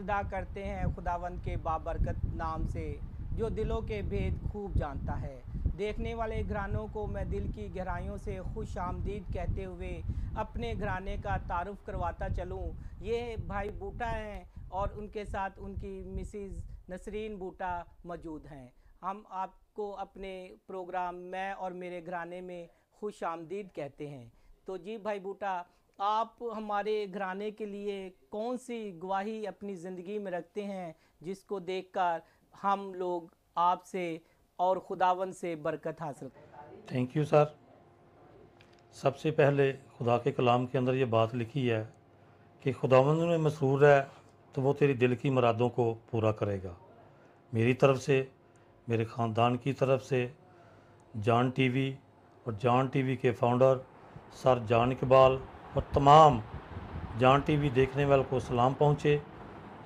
इब्तिदा करते हैं खुदावंद के बाबरकत नाम से, जो दिलों के भेद खूब जानता है। देखने वाले घरानों को मैं दिल की गहराइयों से खुश आमदीद कहते हुए अपने घराने का तारुफ करवाता चलूँ। ये भाई बूटा हैं और उनके साथ उनकी मिसिज़ नसरीन बूटा मौजूद हैं। हम आपको अपने प्रोग्राम मैं और मेरे घराने में खुश आमदीद कहते हैं। तो जी भाई बूटा, आप हमारे घराने के लिए कौन सी गवाही अपनी ज़िंदगी में रखते हैं जिसको देखकर हम लोग आपसे और खुदावंद से बरकत हासिल करें? Thank you sir. सबसे पहले खुदा के कलाम के अंदर ये बात लिखी है कि खुदावंद में मसरूर है तो वो तेरी दिल की मुरादों को पूरा करेगा। मेरी तरफ से, मेरे ख़ानदान की तरफ से जान टीवी और जान टीवी के फाउंडर सर जान इकबाल और तमाम जान टीवी देखने वालों को सलाम पहुँचे।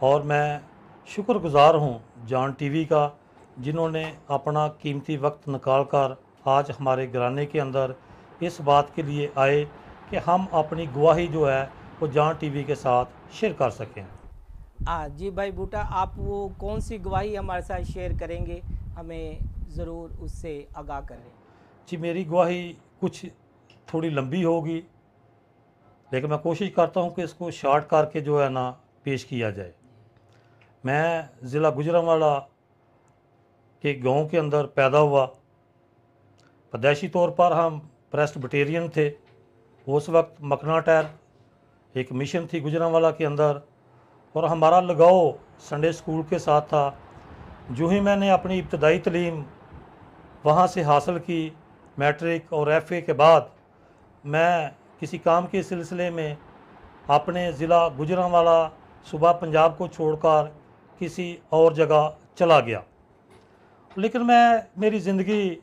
और मैं शुक्रगुज़ार हूँ जान टीवी का, जिन्होंने अपना कीमती वक्त निकाल कर आज हमारे घराने के अंदर इस बात के लिए आए कि हम अपनी गवाही जो है वो जान टीवी के साथ शेयर कर सकें। जी भाई बूटा, आप वो कौन सी गवाही हमारे साथ शेयर करेंगे? हमें ज़रूर उससे आगाह करें। जी, मेरी गवाही कुछ थोड़ी लंबी होगी, लेकिन मैं कोशिश करता हूँ कि इसको शॉर्ट करके जो है ना पेश किया जाए। मैं ज़िला गुजरांवाला के गांव के अंदर पैदा हुआ। पैदाइशी तौर पर हम प्रेस्बिटेरियन थे। उस वक्त मखना टैर एक मिशन थी गुजरांवाला के अंदर, और हमारा लगाव संडे स्कूल के साथ था। जो ही मैंने अपनी इब्तदाई तलीम वहाँ से हासिल की, मैट्रिक और एफए के बाद मैं किसी काम के सिलसिले में अपने ज़िला गुजरांवाला सूबा पंजाब को छोड़कर किसी और जगह चला गया। लेकिन मेरी ज़िंदगी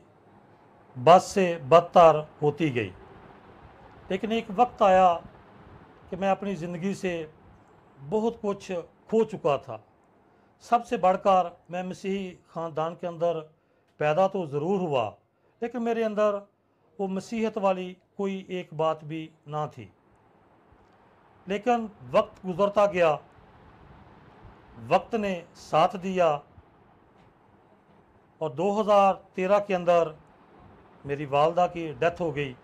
बद से बदतर होती गई। लेकिन एक वक्त आया कि मैं अपनी ज़िंदगी से बहुत कुछ खो चुका था। सबसे बढ़कर मैं मसीही ख़ानदान के अंदर पैदा तो ज़रूर हुआ, लेकिन मेरे अंदर वो मसीहत वाली कोई एक बात भी ना थी। लेकिन वक्त गुज़रता गया, वक्त ने साथ दिया, और 2013 के अंदर मेरी वालदा की डेथ हो गई।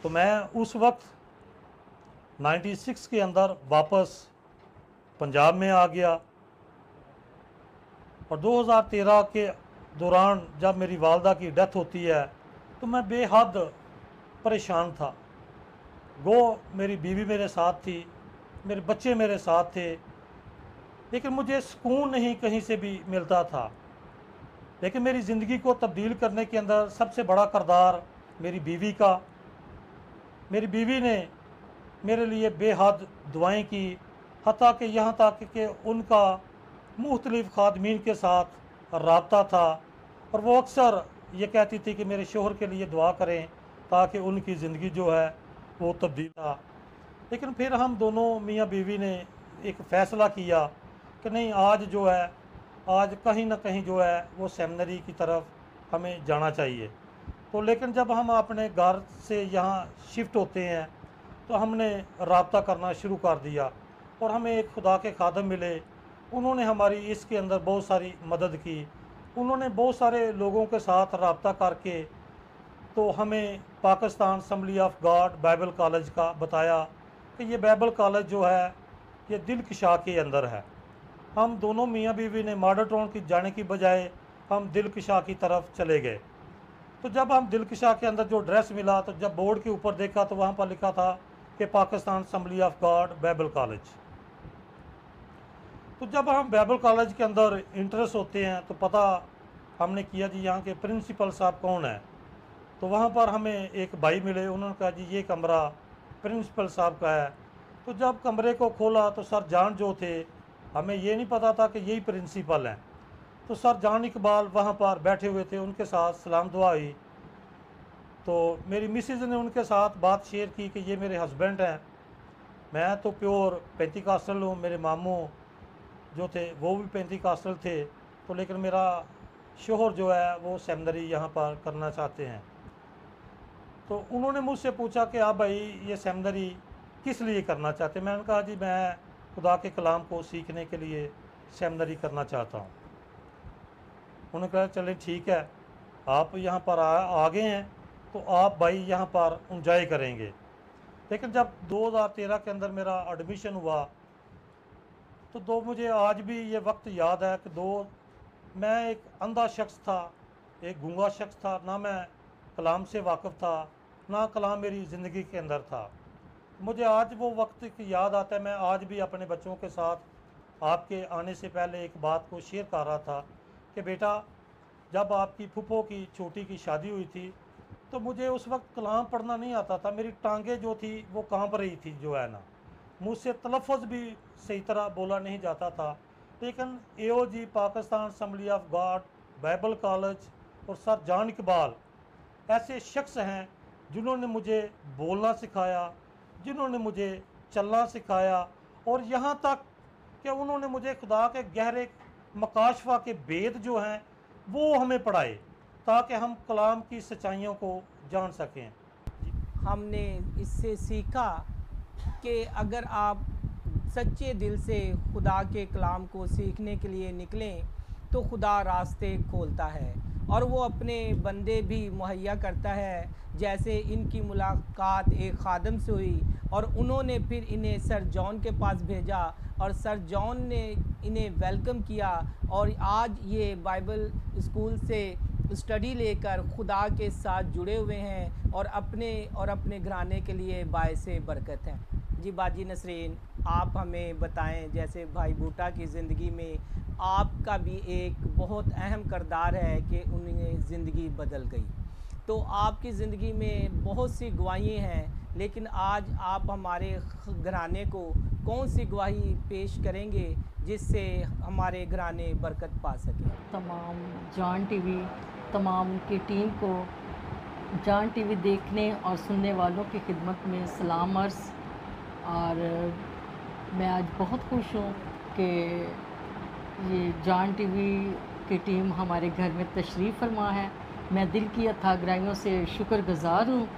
तो मैं उस वक्त 96 के अंदर वापस पंजाब में आ गया, और 2013 के दौरान जब मेरी वालदा की डेथ होती है तो मैं बेहद परेशान था। गो मेरी बीवी मेरे साथ थी, मेरे बच्चे मेरे साथ थे, लेकिन मुझे सुकून नहीं कहीं से भी मिलता था। लेकिन मेरी ज़िंदगी को तब्दील करने के अंदर सबसे बड़ा किरदार मेरी बीवी का। मेरी बीवी ने मेरे लिए बेहद दुआएं की, हत्ता कि यहाँ तक कि उनका मुख्तलिफ़ खादमीन के साथ राब्ता था, और वो अक्सर ये कहती थी कि मेरे शोहर के लिए दुआ करें ताकि उनकी ज़िंदगी जो है वो तब्दील था। लेकिन फिर हम दोनों मियाँ बीवी ने एक फ़ैसला किया कि नहीं, आज जो है, आज कहीं ना कहीं जो है वो सेमिनरी की तरफ हमें जाना चाहिए। तो लेकिन जब हम अपने घर से यहाँ शिफ्ट होते हैं तो हमने राब्ता करना शुरू कर दिया, और हमें एक खुदा के खादम मिले। उन्होंने हमारी इसके अंदर बहुत सारी मदद की। उन्होंने बहुत सारे लोगों के साथ राब्ता करके तो हमें Pakistan assembly of God Bible college का बताया कि ये बाइबल कॉलेज जो है ये दिलकशा के अंदर है। हम दोनों मियाँ बीवी ने मॉडल टाउन की जाने की बजाय हम दिलकशा की तरफ चले गए। तो जब हम दिलकशा के अंदर जो ड्रेस मिला, तो जब बोर्ड के ऊपर देखा तो वहाँ पर लिखा था कि Pakistan assembly of God Bible college. तो जब हम बाइबल कॉलेज के अंदर इंटरेस्ट होते हैं तो पता हमने किया जी यहाँ के प्रिंसिपल साहब कौन है। तो वहाँ पर हमें एक भाई मिले, उन्होंने कहा जी ये कमरा प्रिंसिपल साहब का है। तो जब कमरे को खोला तो सर जान जो थे, हमें ये नहीं पता था कि यही प्रिंसिपल हैं। तो सर जान इकबाल वहाँ पर बैठे हुए थे, उनके साथ सलाम दुआ हुई। तो मेरी मिसेज़ ने उनके साथ बात शेयर की कि ये मेरे हस्बैंड हैं। मैं तो प्योर पेंटिकास्टल हूँ, मेरे मामू जो थे वो भी पेंटिकास्टल थे। तो लेकिन मेरा शोहर जो है वो सेमिनरी यहाँ पर करना चाहते हैं। तो उन्होंने मुझसे पूछा कि आप भाई ये सेमिनरी किस लिए करना चाहते हैं। मैंने कहा जी मैं खुदा के कलाम को सीखने के लिए सेमिनरी करना चाहता हूँ। उन्होंने कहा चले ठीक है, आप यहाँ पर आ गए हैं तो आप भाई यहाँ पर इंजॉय करेंगे। लेकिन जब 2013 के अंदर मेरा एडमिशन हुआ तो मुझे आज भी ये वक्त याद है कि मैं एक अंधा शख्स था, एक गूंगा शख्स था, ना मैं कलाम से वाकिफ़ था, ना कलाम मेरी ज़िंदगी के अंदर था। मुझे आज वो वक्त की याद आता है। मैं आज भी अपने बच्चों के साथ आपके आने से पहले एक बात को शेयर कर रहा था कि बेटा, जब आपकी फूफो की छोटी की शादी हुई थी तो मुझे उस वक्त कलाम पढ़ना नहीं आता था। मेरी टांगें जो थी वो कांप रही थी, जो है ना, मुझसे तलफ़्फ़ुज़ भी सही तरह बोला नहीं जाता था। लेकिन AOG Pakistan assembly of God Bible college और सर जॉन इकबाल ऐसे शख्स हैं जिन्होंने मुझे बोलना सिखाया, जिन्होंने मुझे चलना सिखाया, और यहाँ तक कि उन्होंने मुझे खुदा के गहरे मकाशफा के भेद जो हैं वो हमें पढ़ाए ताकि हम कलाम की सच्चाइयों को जान सकें। हमने इससे सीखा कि अगर आप सच्चे दिल से खुदा के कलाम को सीखने के लिए निकलें तो खुदा रास्ते खोलता है और वो अपने बंदे भी मुहैया करता है। जैसे इनकी मुलाकात एक खादम से हुई और उन्होंने फिर इन्हें सर जॉन के पास भेजा और सर जॉन ने इन्हें वेलकम किया और आज ये बाइबल स्कूल से स्टडी लेकर खुदा के साथ जुड़े हुए हैं और अपने घराने के लिए बायसे बरकत हैं। जी बाजी नसरीन, आप हमें बताएं, जैसे भाई बूटा की ज़िंदगी में आपका भी एक बहुत अहम किरदार है कि उन्हें ज़िंदगी बदल गई। तो आपकी ज़िंदगी में बहुत सी गवाहियाँ हैं, लेकिन आज आप हमारे घराने को कौन सी गवाही पेश करेंगे जिससे हमारे घराने बरकत पा सकें? तमाम जॉन टीवी, तमाम की टीम को जॉन टीवी देखने और सुनने वालों की खिदमत में सलाम अर्ज़। और मैं आज बहुत खुश हूँ कि ये जॉन टीवी की टीम हमारे घर में तशरीफ़ फरमा है। मैं दिल की अथाह गहराइयों से शुक्रगुज़ार हूँ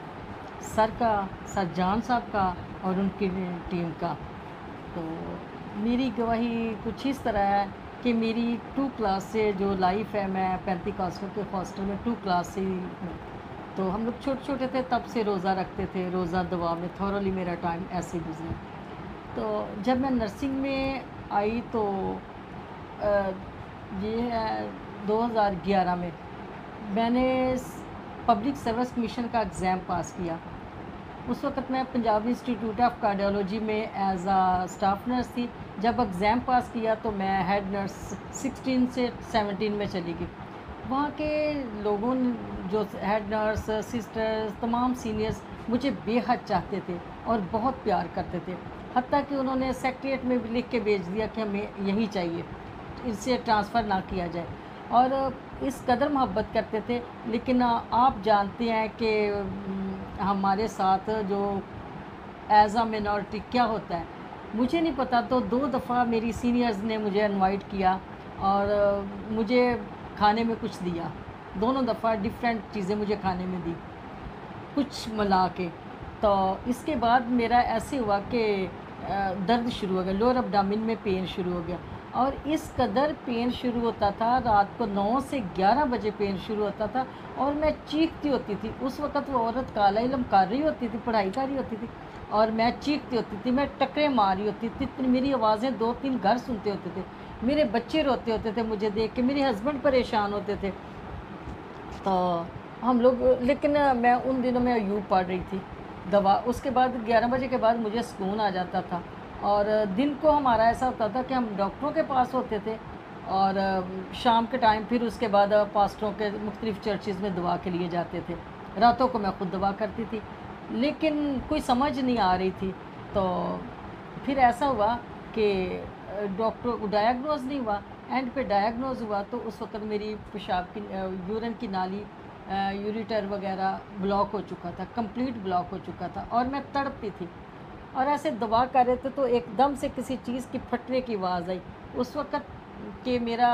सर जान साहब का और उनकी टीम का। तो मेरी गवाही कुछ इस तरह है कि मेरी 2 क्लास से जो लाइफ है, मैं पेंटिकॉस्टल के हॉस्टल में 2 क्लास से ही हूँ। तो हम लोग छोटे छोटे थे तब से रोज़ा रखते थे, रोज़ा दुआ में थॉरली मेरा टाइम ऐसे गुजरा। तो जब मैं नर्सिंग में आई तो ये है 2011 में मैंने पब्लिक सर्विस कमीशन का एग्ज़ाम पास किया। उस वक़्त मैं पंजाब इंस्टीट्यूट ऑफ कार्डियोलॉजी में एज आ स्टाफ नर्स थी। जब एग्ज़ाम पास किया तो मैं हेड नर्स 16 से 17 में चली गई। वहाँ के लोगों ने, जो हेड नर्स, सिस्टर्स, तमाम सीनियर्स मुझे बेहद चाहते थे और बहुत प्यार करते थे। हत्ता कि उन्होंने सेक्रेटरीट में भी लिख के भेज दिया कि हमें यही चाहिए, इससे ट्रांसफ़र ना किया जाए, और इस कदर मोहब्बत करते थे। लेकिन आप जानते हैं कि हमारे साथ जो एज आ मिनॉरिटी क्या होता है, मुझे नहीं पता। तो 2 दफ़ा मेरी सीनियर्स ने मुझे इनवाइट किया और मुझे खाने में कुछ दिया। दोनों दफ़ा डिफरेंट चीज़ें मुझे खाने में दी, कुछ मिला के। तो इसके बाद मेरा ऐसे हुआ कि दर्द शुरू हो गया, लोअर एब्डोमेन में पेन शुरू हो गया, और इस कदर पेन शुरू होता था, रात को 9 से 11 बजे पेन शुरू होता था और मैं चीखती होती थी। उस वक़्त वो औरत काला इल्म कर रही होती थी, पढ़ाई कर रही होती थी, और मैं चीखती होती थी, मैं टकरे मार रही होती थी। मेरी आवाज़ें 2-3 घर सुनते होते थे, मेरे बच्चे रोते होते थे मुझे देख के, मेरे हस्बैंड परेशान होते थे। तो हम लोग, लेकिन मैं उन दिनों में अय्यूब पढ़ रही थी दवा। उसके बाद 11 बजे के बाद मुझे सुकून आ जाता था, और दिन को हमारा ऐसा होता था कि हम डॉक्टरों के पास होते थे, और शाम के टाइम फिर उसके बाद पास्टरों के मुख्तलिफ़ चर्चेज़ में दुआ के लिए जाते थे। रातों को मैं ख़ुद दुआ करती थी, लेकिन कोई समझ नहीं आ रही थी। तो फिर ऐसा हुआ कि डॉक्टर को डायग्नोज़ नहीं हुआ। एंड पे डायग्नोज़ हुआ तो उस वक़्त मेरी पेशाब की यूरिन की नाली, यूरिटर वगैरह ब्लॉक हो चुका था, कंप्लीट ब्लॉक हो चुका था, और मैं तड़पती थी। और ऐसे दवा कर रहे थे तो एकदम से किसी चीज़ की फटने की आवाज़ आई। उस वक़्त कि मेरा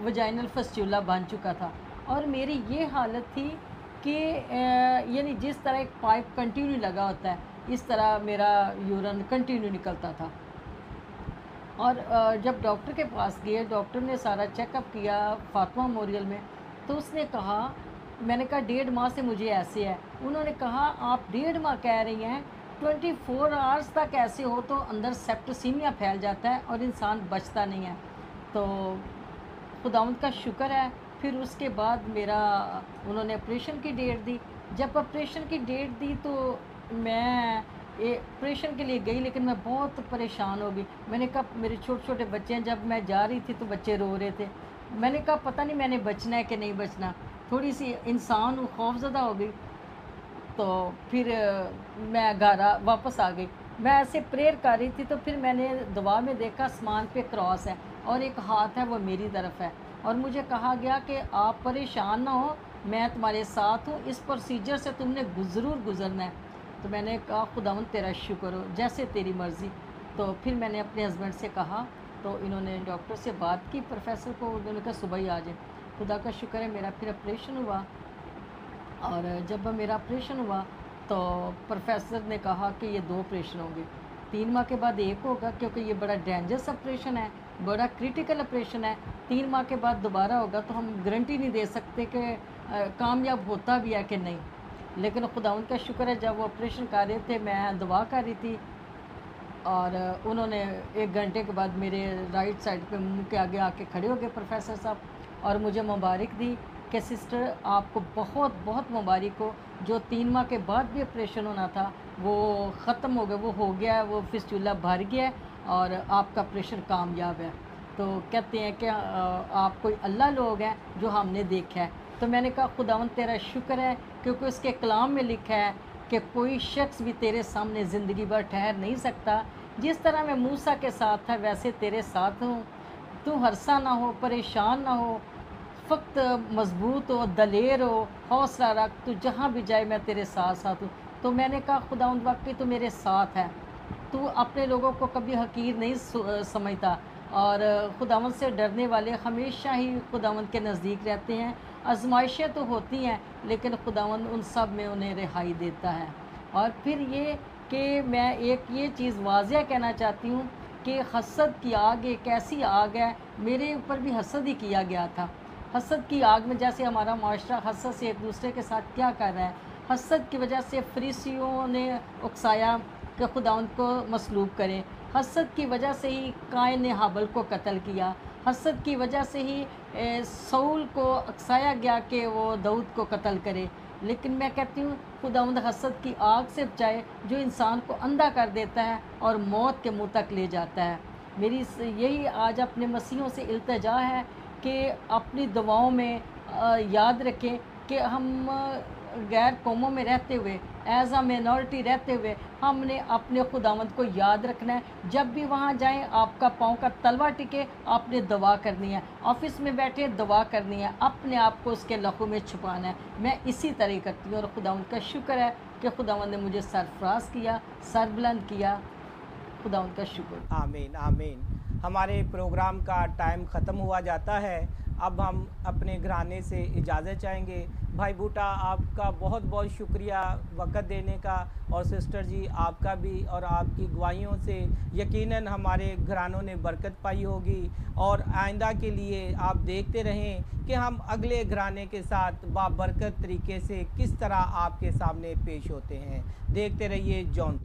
वजाइनल फस्टूला बन चुका था, और मेरी ये हालत थी कि यानी जिस तरह एक पाइप कंटिन्यू लगा होता है, इस तरह मेरा यूरिन कंटिन्यू निकलता था। और जब डॉक्टर के पास गए, डॉक्टर ने सारा चेकअप किया फातिमा मेमोरियल में, तो उसने कहा, मैंने कहा 1.5 माह से मुझे ऐसे है। उन्होंने कहा आप 1.5 माह कह रही हैं, 24 आवर्स तक ऐसे हो तो अंदर सेप्टिसीमिया फैल जाता है और इंसान बचता नहीं है। तो खुदावंद का शुक्र है। फिर उसके बाद मेरा उन्होंने ऑपरेशन की डेट दी। जब ऑपरेशन की डेट दी तो मैं ऑपरेशन के लिए गई, लेकिन मैं बहुत परेशान हो गई। मैंने कहा मेरे छोटे छोटे बच्चे हैं, जब मैं जा रही थी तो बच्चे रो रहे थे। मैंने कहा पता नहीं मैंने बचना है कि नहीं बचना। थोड़ी सी इंसान हूँ, खौफज़दा हो गई। तो फिर मैं घर वापस आ गई। मैं ऐसे प्रेयर कर रही थी तो फिर मैंने दुआ में देखा आसमान पे क्रॉस है और एक हाथ है वो मेरी तरफ है, और मुझे कहा गया कि आप परेशान ना हो, मैं तुम्हारे साथ हूँ, इस प्रोसीजर से तुमने ज़रूर गुजरना है। तो मैंने कहा खुदावंद तेरा शुक्र हो, जैसे तेरी मर्ज़ी। तो फिर मैंने अपने हस्बैंड से कहा, तो इन्होंने डॉक्टर से बात की, प्रोफेसर को, उन्होंने कहा सुबह ही आ जाए। खुदा का शुक्र है मेरा फिर ऑपरेशन हुआ। और जब मेरा ऑपरेशन हुआ तो प्रोफेसर ने कहा कि ये 2 ऑपरेशन होंगे, 3 माह के बाद एक होगा, क्योंकि ये बड़ा डेंजरस ऑपरेशन है, बड़ा क्रिटिकल ऑपरेशन है। 3 माह के बाद दोबारा होगा, तो हम गारंटी नहीं दे सकते कि कामयाब होता भी है कि नहीं। लेकिन खुदावंद का शुक्र है, जब वो ऑपरेशन कर रहे थे मैं दुआ कर रही थी, और उन्होंने 1 घंटे के बाद मेरे राइट साइड पे मुंह के आगे आके खड़े हो गए प्रोफेसर साहब, और मुझे मुबारक दी कि सिस्टर आपको बहुत बहुत मुबारक हो, जो 3 माह के बाद भी ऑपरेशन होना था वो ख़त्म हो गया, वो हो गया है, वो फिस्टूला भर गया है और आपका ऑपरेशन कामयाब है। तो कहते हैं कि आप कोई अल्लाह लोग हैं जो हमने देखा है। तो मैंने कहा खुदावंद तेरा शुक्र है, क्योंकि उसके कलाम में लिखा है कि कोई शख्स भी तेरे सामने ज़िंदगी भर ठहर नहीं सकता। जिस तरह मैं मूसा के साथ था वैसे तेरे साथ हूँ। तू हरसा ना हो, परेशान ना हो, फ़क्त मजबूत हो, दलेर हो, हौसला रख, तू जहाँ भी जाए मैं तेरे साथ साथ हूँ। तो मैंने कहा खुदावंद वाकई तो मेरे साथ है, तू अपने लोगों को कभी हकीर नहीं समझता, और खुदावंद से डरने वाले हमेशा ही खुदावंद के नज़दीक रहते हैं। आजमाइशें तो होती हैं, लेकिन खुदावंद उन सब में उन्हें रिहाई देता है। और फिर ये कि मैं एक ये चीज़ वाज़िया कहना चाहती हूँ कि हसद की आग एक ऐसी आग है, मेरे ऊपर भी हसद ही किया गया था। हसद की आग में जैसे हमारा माशरा हसद से एक दूसरे के साथ क्या कर रहा है, हसद की वजह से फरीसियों ने उकसाया कि खुदावंद को मसलूब करें। हसद की वजह से ही कायन ने हाबल को कत्ल किया। हसद की वजह से ही सऊल को उकसाया गया कि वो दाऊद को कत्ल करे। लेकिन मैं कहती हूँ खुदावंद हसद की आग से बचाए, जो इंसान को अंधा कर देता है और मौत के मुंह तक ले जाता है। मेरी यही आज अपने मसीहों से इल्तिजा है कि अपनी दुआओं में याद रखें कि हम गैर कौमों में रहते हुए, एज आ मिनॉरिटी रहते हुए, हमने अपने खुदावंद को याद रखना है। जब भी वहाँ जाएं आपका पाँव का तलवा टिके, आपने दुआ करनी है। ऑफिस में बैठे दुआ करनी है, अपने आप को उसके लहू में छुपाना है। मैं इसी तरह करती हूँ, और खुदावंद का शुक्र है कि खुदावंद ने मुझे सरफराज किया, सर बुलंद किया। खुदावंद का शुक्र। आमीन आमीन। हमारे प्रोग्राम का टाइम ख़त्म हुआ जाता है। अब हम अपने घराने से इजाज़त चाहेंगे। भाई बूटा आपका बहुत बहुत शुक्रिया वक़्त देने का, और सिस्टर जी आपका भी, और आपकी गवाहियों से यकीनन हमारे घरानों ने बरकत पाई होगी। और आइंदा के लिए आप देखते रहें कि हम अगले घराने के साथ बाबरकत तरीके से किस तरह आपके सामने पेश होते हैं। देखते रहिए जॉन।